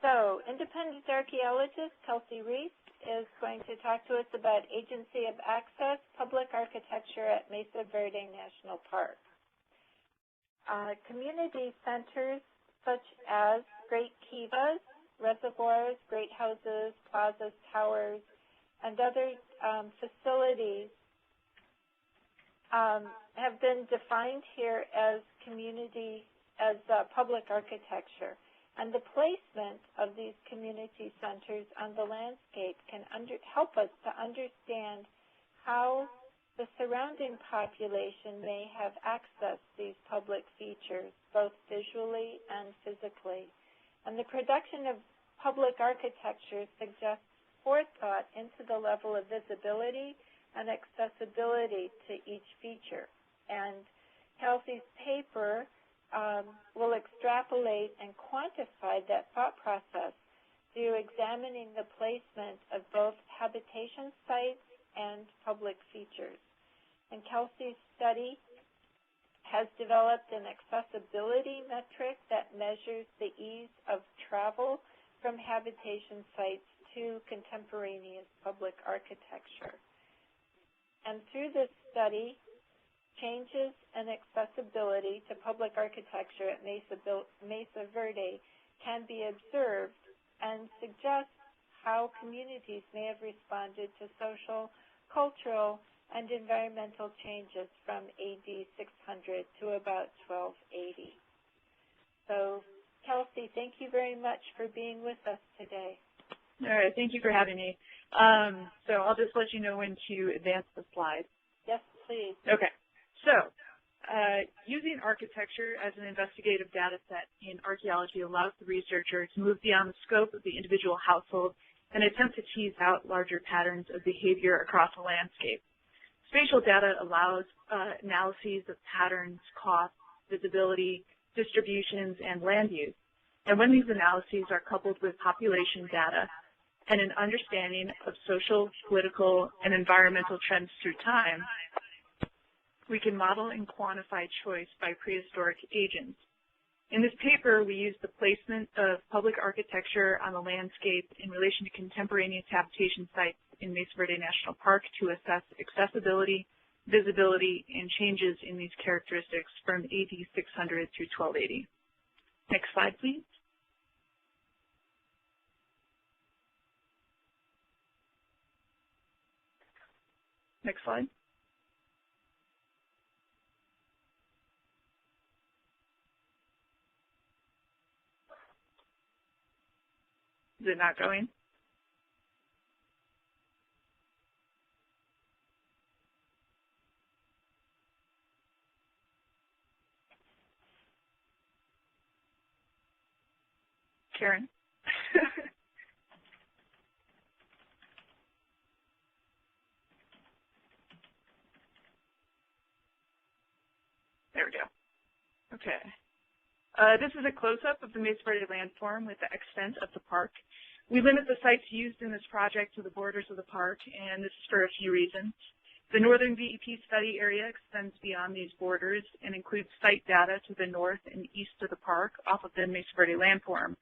So, independent archaeologist Kelsey Reese is going to talk to us about agency of access, public architecture at Mesa Verde National Park. Community centers such as great kivas, reservoirs, great houses, plazas, towers, and other facilities have been defined here as public architecture. And the placement of these community centers on the landscape can help us to understand how the surrounding population may have accessed these public features, both visually and physically. And the production of public architecture suggests forethought into the level of visibility and accessibility to each feature. And Kelsey's paper will extrapolate and quantify that thought process through examining the placement of both habitation sites and public features. And Kelsey's study has developed an accessibility metric that measures the ease of travel from habitation sites to contemporaneous public architecture. And through this study, changes in accessibility to public architecture at Mesa Verde can be observed and suggest how communities may have responded to social, cultural, and environmental changes from AD 600 to about 1280. So, Kelsey, thank you very much for being with us today. All right, thank you for having me. So I'll just let you know when to advance the slide. Yes, please. Okay. So, using architecture as an investigative data set in archaeology allows the researcher to move beyond the scope of the individual household and attempt to tease out larger patterns of behavior across a landscape. Spatial data allows analyses of patterns, costs, visibility, distributions, and land use. And when these analyses are coupled with population data and an understanding of social, political, and environmental trends through time, we can model and quantify choice by prehistoric agents. In this paper, we use the placement of public architecture on the landscape in relation to contemporaneous habitation sites in Mesa Verde National Park to assess accessibility, visibility, and changes in these characteristics from AD 600 through 1280. Next slide, please. Next slide. Is it not going? Karen? There we go. Okay. This is a close-up of the Mesa Verde landform with the extent of the park. We limit the sites used in this project to the borders of the park, and this is for a few reasons. The northern VEP study area extends beyond these borders and includes site data to the north and east of the park off of the Mesa Verde landform.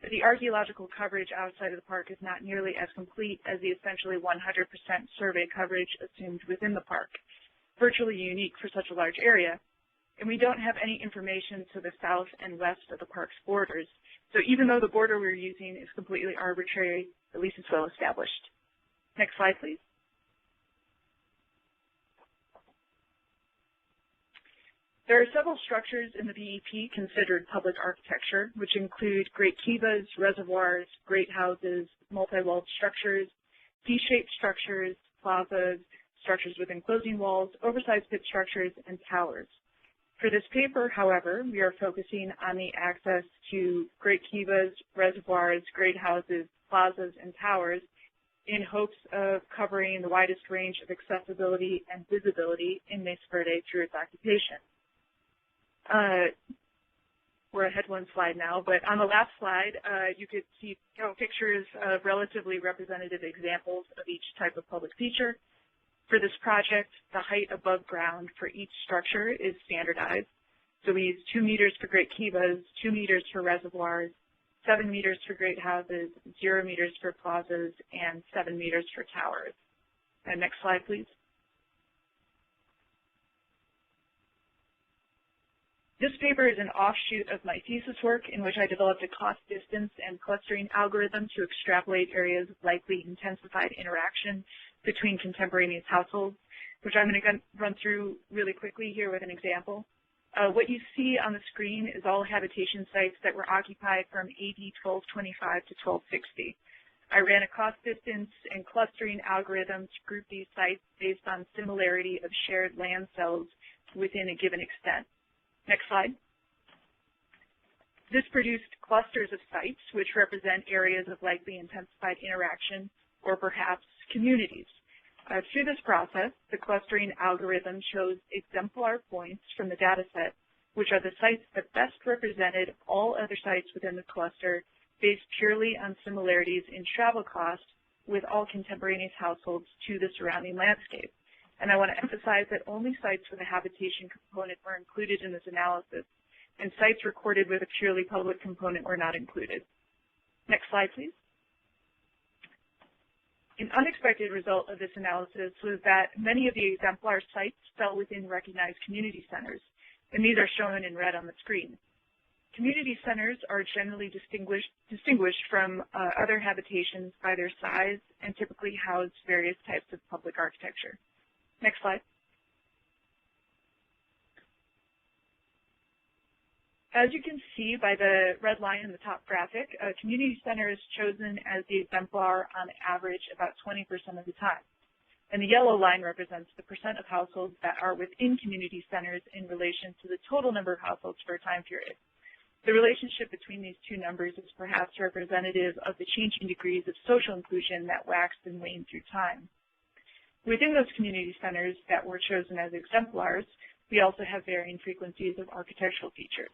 But the archaeological coverage outside of the park is not nearly as complete as the essentially 100% survey coverage assumed within the park, virtually unique for such a large area. And we don't have any information to the south and west of the park's borders. So even though the border we're using is completely arbitrary, at least it's well established. Next slide, please. There are several structures in the VEP considered public architecture, which include great kivas, reservoirs, great houses, multi-walled structures, D-shaped structures, plazas, structures with enclosing walls, oversized pit structures, and towers. For this paper, however, we are focusing on the access to great kivas, reservoirs, great houses, plazas, and towers in hopes of covering the widest range of accessibility and visibility in Mesa Verde through its occupation. We're ahead one slide now, but on the last slide, you could see pictures of relatively representative examples of each type of public feature. For this project, the height above ground for each structure is standardized. So we use 2 meters for great kivas, 2 meters for reservoirs, 7 meters for great houses, 0 meters for plazas, and 7 meters for towers. And next slide, please. This paper is an offshoot of my thesis work in which I developed a cost distance and clustering algorithm to extrapolate areas of likely intensified interaction between contemporaneous households, which I'm going to run through really quickly here with an example. What you see on the screen is all habitation sites that were occupied from AD 1225 to 1260. I ran a cost distance and clustering algorithm to group these sites based on similarity of shared land cells within a given extent. Next slide. This produced clusters of sites which represent areas of likely intensified interaction or perhaps communities. Through this process, the clustering algorithm chose exemplar points from the data set, which are the sites that best represented all other sites within the cluster based purely on similarities in travel cost with all contemporaneous households to the surrounding landscape. And I want to emphasize that only sites with a habitation component were included in this analysis, and sites recorded with a purely public component were not included. Next slide, please. An unexpected result of this analysis was that many of the exemplar sites fell within recognized community centers, and these are shown in red on the screen. Community centers are generally distinguished from other habitations by their size and typically house various types of public architecture. Next slide. As you can see by the red line in the top graphic, a community center is chosen as the exemplar on average about 20% of the time. And the yellow line represents the percent of households that are within community centers in relation to the total number of households for a time period. The relationship between these two numbers is perhaps representative of the changing degrees of social inclusion that waxed and waned through time. Within those community centers that were chosen as exemplars, we also have varying frequencies of architectural features.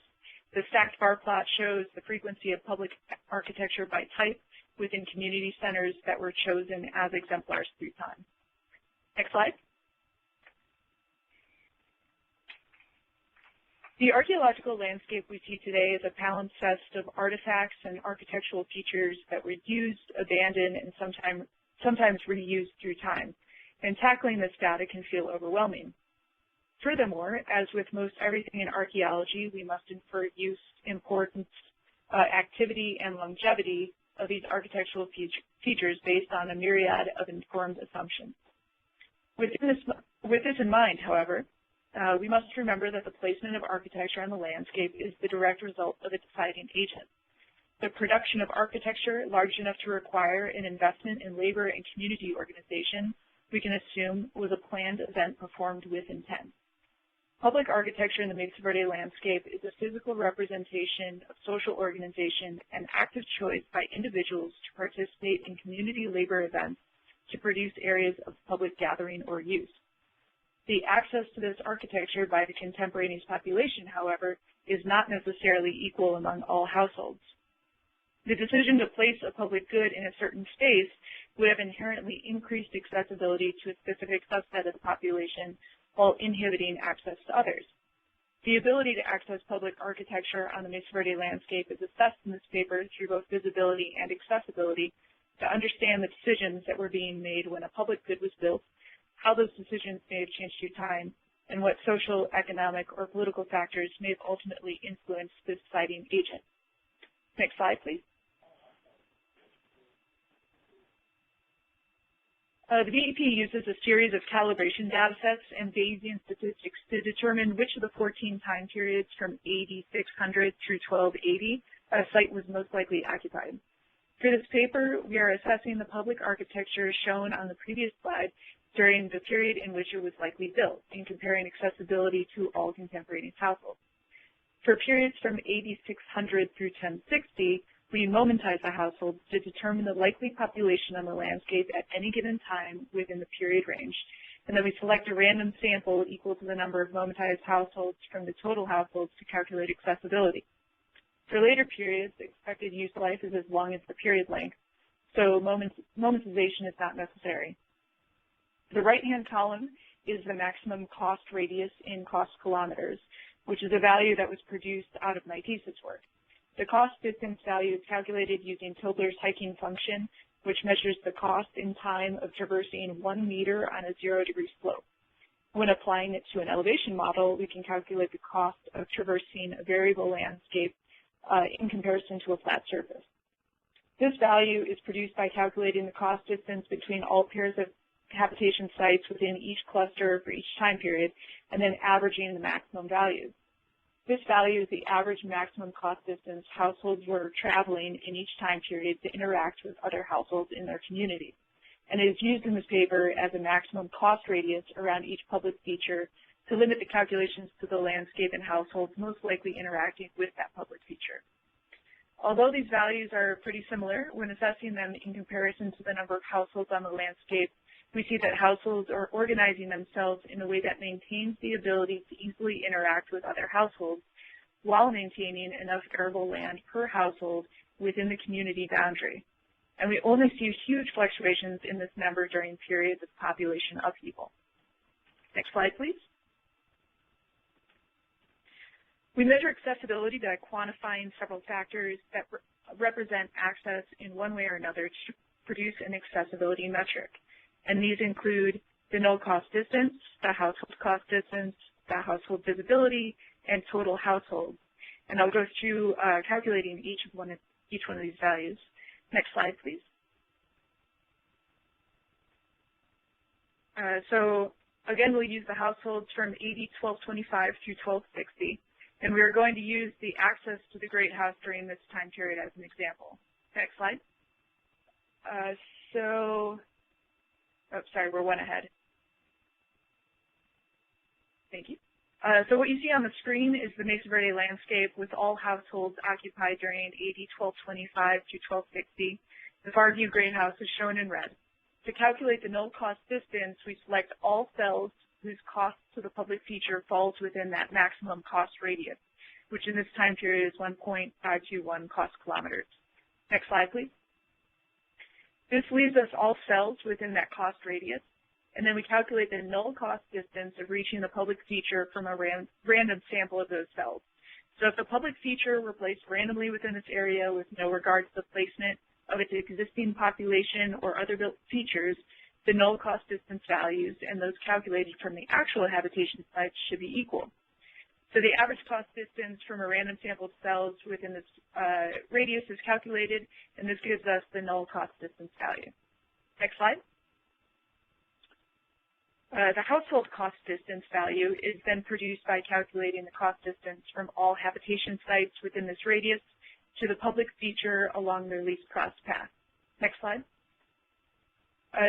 The stacked bar plot shows the frequency of public architecture by type within community centers that were chosen as exemplars through time. Next slide. The archaeological landscape we see today is a palimpsest of artifacts and architectural features that were used, abandoned, and sometimes reused through time. And tackling this data can feel overwhelming. Furthermore, as with most everything in archaeology, we must infer use, importance, activity, and longevity of these architectural features based on a myriad of informed assumptions. With this in mind, however, we must remember that the placement of architecture on the landscape is the direct result of a deciding agent. The production of architecture large enough to require an investment in labor and community organization, we can assume, was a planned event performed with intent. Public architecture in the Mesa Verde landscape is a physical representation of social organization and active choice by individuals to participate in community labor events to produce areas of public gathering or use. The access to this architecture by the contemporaneous population, however, is not necessarily equal among all households. The decision to place a public good in a certain space would have inherently increased accessibility to a specific subset of the population while inhibiting access to others. The ability to access public architecture on the Mesa Verde landscape is assessed in this paper through both visibility and accessibility to understand the decisions that were being made when a public good was built, how those decisions may have changed through time, and what social, economic, or political factors may have ultimately influenced the deciding agent. Next slide, please. The BEP uses a series of calibration data sets and Bayesian statistics to determine which of the 14 time periods from AD 600 through 1280 a site was most likely occupied. For this paper, we are assessing the public architecture shown on the previous slide during the period in which it was likely built and comparing accessibility to all contemporaneous households. For periods from AD 600 through 1060, we momentize the households to determine the likely population on the landscape at any given time within the period range, and then we select a random sample equal to the number of momentized households from the total households to calculate accessibility. For later periods, the expected use life is as long as the period length, so momentization is not necessary. The right-hand column is the maximum cost radius in cost kilometers, which is a value that was produced out of my thesis work. The cost distance value is calculated using Tobler's hiking function, which measures the cost in time of traversing 1 meter on a 0-degree slope. When applying it to an elevation model, we can calculate the cost of traversing a variable landscape in comparison to a flat surface. This value is produced by calculating the cost distance between all pairs of habitation sites within each cluster for each time period, and then averaging the maximum values. This value is the average maximum cost distance households were traveling in each time period to interact with other households in their community. And it is used in this paper as a maximum cost radius around each public feature to limit the calculations to the landscape and households most likely interacting with that public feature. Although these values are pretty similar, when assessing them in comparison to the number of households on the landscape, we see that households are organizing themselves in a way that maintains the ability to easily interact with other households while maintaining enough arable land per household within the community boundary. And we only see huge fluctuations in this number during periods of population upheaval. Next slide, please. We measure accessibility by quantifying several factors that represent access in one way or another to produce an accessibility metric. And these include the null cost distance, the household cost distance, the household visibility, and total households. And I'll go through calculating each one of these values. Next slide, please. So again, we'll use the households from AD 1225 through 1260. And we are going to use the access to the Great House during this time period as an example. Next slide. Sorry, we're one ahead. Thank you. So what you see on the screen is the Mesa Verde landscape with all households occupied during AD 1225 to 1260. The far view Great House is shown in red. To calculate the null cost distance, we select all cells whose cost to the public feature falls within that maximum cost radius, which in this time period is 1.521 cost kilometers. Next slide, please. This leaves us all cells within that cost radius, and then we calculate the null cost distance of reaching the public feature from a random sample of those cells. So if the public feature were placed randomly within this area with no regard to the placement of its existing population or other built features, the null cost distance values and those calculated from the actual habitation sites should be equal. So the average cost distance from a random sample of cells within this radius is calculated, and this gives us the null cost distance value. Next slide. The household cost distance value is then produced by calculating the cost distance from all habitation sites within this radius to the public feature along their least crossed path. Next slide.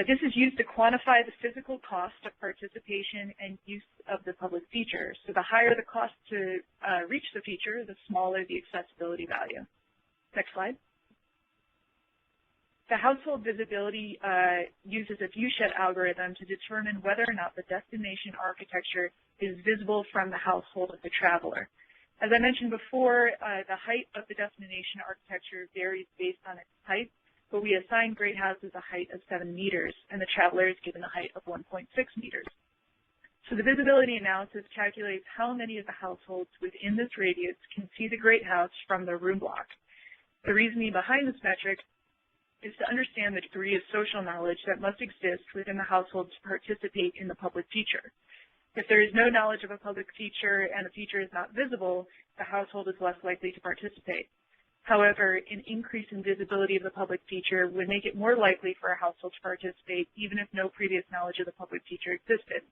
This is used to quantify the physical cost of participation and use of the public feature. So the higher the cost to reach the feature, the smaller the accessibility value. Next slide. The household visibility uses a viewshed algorithm to determine whether or not the destination architecture is visible from the household of the traveler. As I mentioned before, the height of the destination architecture varies based on its type, but we assign Great Houses a height of 7 meters, and the traveler is given a height of 1.6 meters. So the visibility analysis calculates how many of the households within this radius can see the Great House from their room block. The reasoning behind this metric is to understand the degree of social knowledge that must exist within the household to participate in the public feature. If there is no knowledge of a public feature and the feature is not visible, the household is less likely to participate. However, an increase in visibility of the public feature would make it more likely for a household to participate even if no previous knowledge of the public feature existed.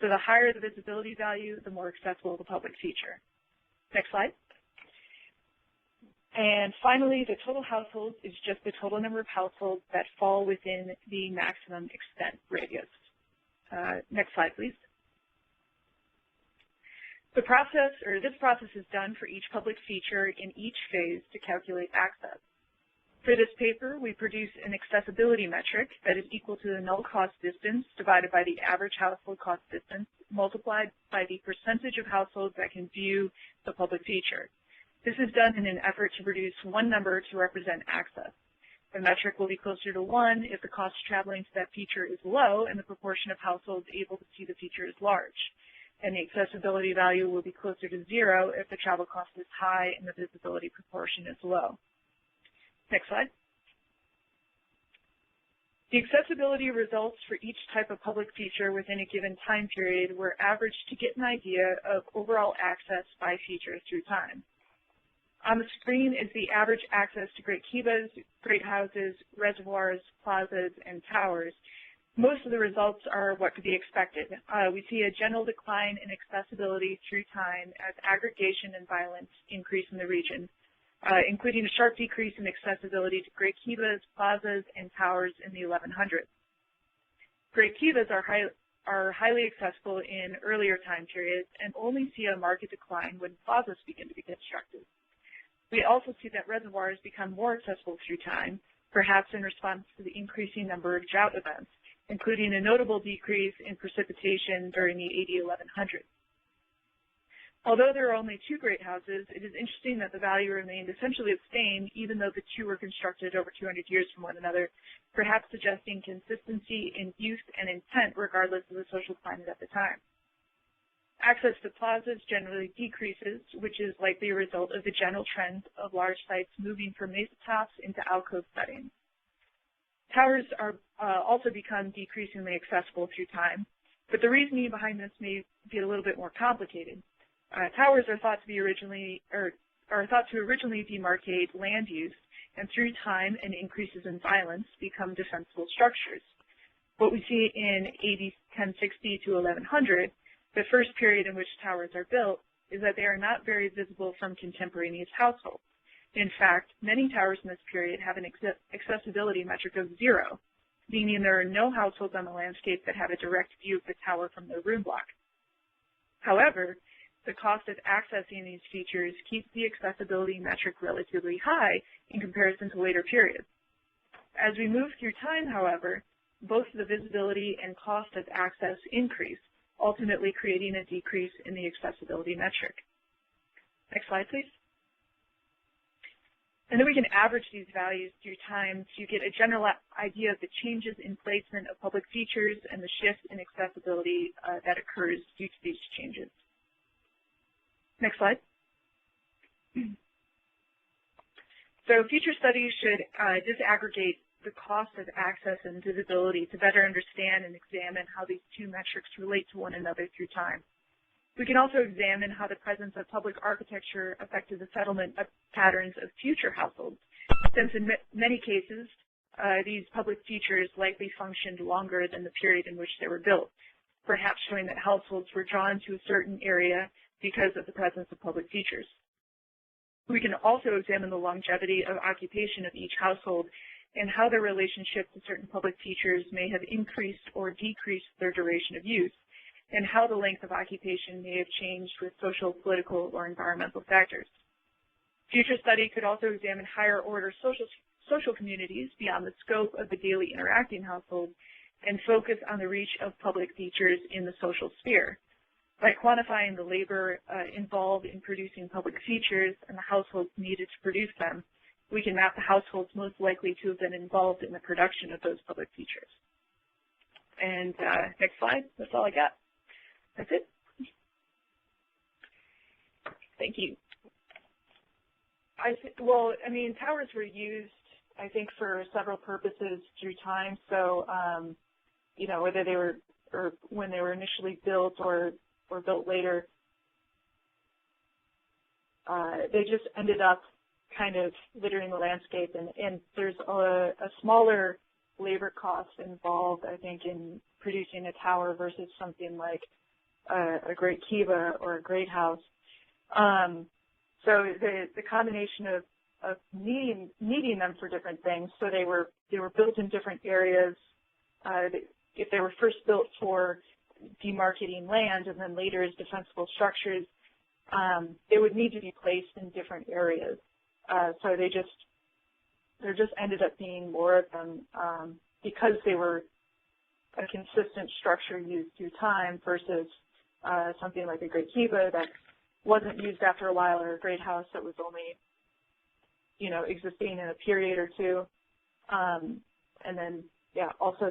So the higher the visibility value, the more accessible the public feature. Next slide. And finally, the total households is just the total number of households that fall within the maximum extent radius. Next slide, please. This process is done for each public feature in each phase to calculate access. For this paper, we produce an accessibility metric that is equal to the null cost distance divided by the average household cost distance multiplied by the percentage of households that can view the public feature. This is done in an effort to produce one number to represent access. The metric will be closer to 1 if the cost traveling to that feature is low and the proportion of households able to see the feature is large. and the accessibility value will be closer to 0 if the travel cost is high and the visibility proportion is low. Next slide. The accessibility results for each type of public feature within a given time period were averaged to get an idea of overall access by feature through time. On the screen is the average access to great kivas, great houses, reservoirs, plazas, and towers. Most of the results are what could be expected. We see a general decline in accessibility through time as aggregation and violence increase in the region, including a sharp decrease in accessibility to great kivas, plazas, and towers in the 1100s. Great kivas are highly accessible in earlier time periods and only see a marked decline when plazas begin to be constructed. We also see that reservoirs become more accessible through time, perhaps in response to the increasing number of drought events, including a notable decrease in precipitation during the AD 1100s. Although there are only 2 great houses, it is interesting that the value remained essentially the same, even though the 2 were constructed over 200 years from one another, perhaps suggesting consistency in use and intent regardless of the social climate at the time. Access to plazas generally decreases, which is likely a result of the general trend of large sites moving from mesa tops into alcove settings. Towers are also become decreasingly accessible through time, but the reasoning behind this may be a little bit more complicated. Towers are thought to originally demarcate land use, and through time and increases in violence become defensible structures. What we see in AD 1060 to 1100, the first period in which towers are built, is that they are not very visible from contemporaneous households. In fact, many towers in this period have an accessibility metric of 0, meaning there are no households on the landscape that have a direct view of the tower from their room block. However, the cost of accessing these features keeps the accessibility metric relatively high in comparison to later periods. As we move through time, however, both the visibility and cost of access increase, ultimately creating a decrease in the accessibility metric. Next slide, please. And then we can average these values through time to get a general idea of the changes in placement of public features and the shift in accessibility that occurs due to these changes. Next slide. So future studies should disaggregate the cost of access and visibility to better understand and examine how these 2 metrics relate to one another through time. We can also examine how the presence of public architecture affected the settlement patterns of future households, since in many cases, these public features likely functioned longer than the period in which they were built, perhaps showing that households were drawn to a certain area because of the presence of public features. We can also examine the longevity of occupation of each household and how their relationship to certain public features may have increased or decreased their duration of use, and how the length of occupation may have changed with social, political, or environmental factors. Future study could also examine higher order social communities beyond the scope of the daily interacting household and focus on the reach of public features in the social sphere. By quantifying the labor involved in producing public features and the households needed to produce them, we can map the households most likely to have been involved in the production of those public features. And next slide, that's all I got. That's it. Thank you. Well, I mean, towers were used, I think, for several purposes through time. So, you know, whether they were, or when they were initially built or built later, they just ended up kind of littering the landscape. And there's a smaller labor cost involved, I think, in producing a tower versus something like a great kiva or a great house. So the combination of needing them for different things, so they were built in different areas. If they were first built for demarcating land and then later as defensible structures, they would need to be placed in different areas. So there just ended up being more of them because they were a consistent structure used through time versus something like a great kiva that wasn't used after a while, or a great house that was only, you know, existing in a period or two. And then, yeah, also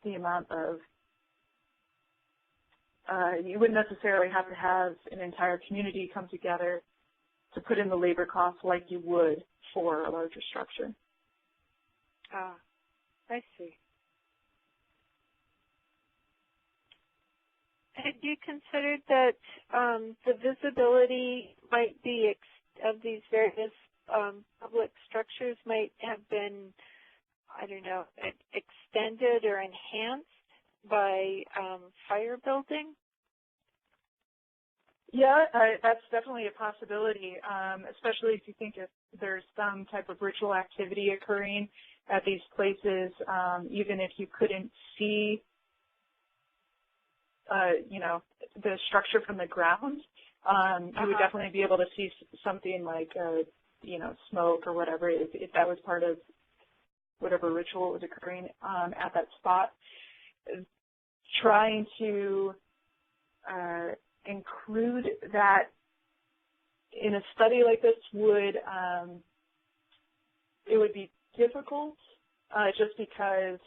the amount of you wouldn't necessarily have to have an entire community come together to put in the labor costs like you would for a larger structure. Ah, I see. Had you considered that the visibility might be of these various public structures might have been, I don't know, extended or enhanced by fire building? Yeah, that's definitely a possibility, especially if you think if there's some type of ritual activity occurring at these places, even if you couldn't see, you know, the structure from the ground, you would definitely be able to see something like, you know, smoke or whatever, if that was part of whatever ritual was occurring at that spot. Trying to include that in a study like this would, it would be difficult just because,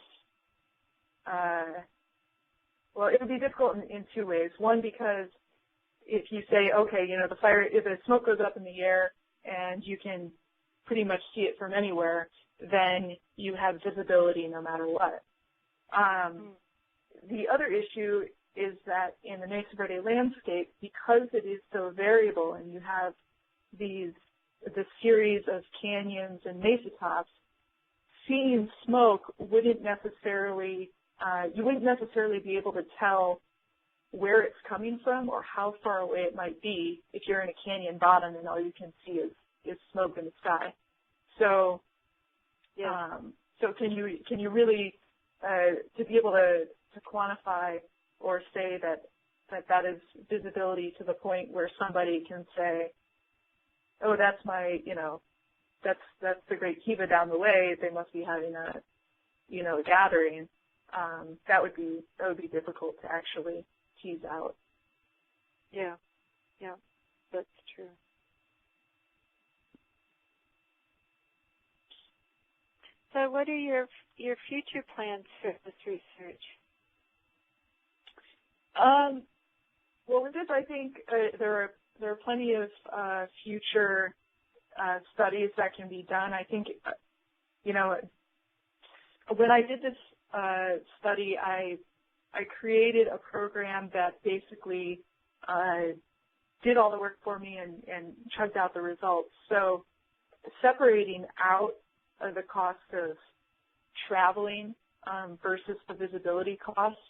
well, it would be difficult in two ways. One, because if you say, okay, you know, if the smoke goes up in the air and you can pretty much see it from anywhere, then you have visibility no matter what. The other issue is that in the Mesa Verde landscape, because it is so variable and you have the series of canyons and mesa tops, seeing smoke wouldn't necessarily, you wouldn't necessarily be able to tell where it's coming from or how far away it might be if you're in a canyon bottom and all you can see is smoke in the sky. So, yeah. So can you really, to be able to quantify or say that is visibility to the point where somebody can say, oh, that's my, you know, that's the great kiva down the way. They must be having a, you know, a gathering. That would be difficult to actually tease out. Yeah, that's true. So, what are your future plans for this research? Well, with this, I think there are plenty of future studies that can be done. I think, you know, when I did this study, I created a program that basically did all the work for me and chugged out the results. So separating out the cost of traveling versus the visibility costs,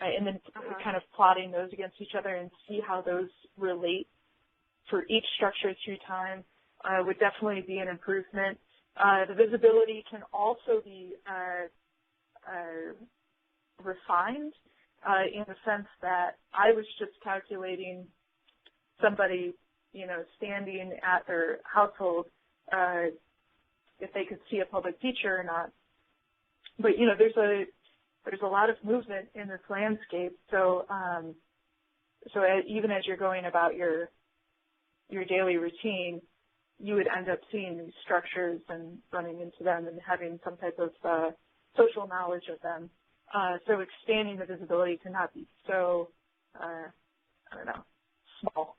and then kind of plotting those against each other and see how those relate for each structure through time would definitely be an improvement. The visibility can also be refined in the sense that I was just calculating somebody, you know, standing at their household if they could see a public feature or not. But, you know, there's a lot of movement in this landscape, so even as you're going about your daily routine, you would end up seeing these structures and running into them and having some type of social knowledge of them. So expanding the visibility to not be so, I don't know, small.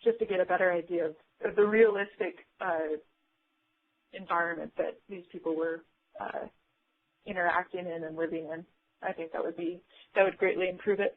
Just to get a better idea of the realistic environment that these people were interacting in and living in. I think that would greatly improve it.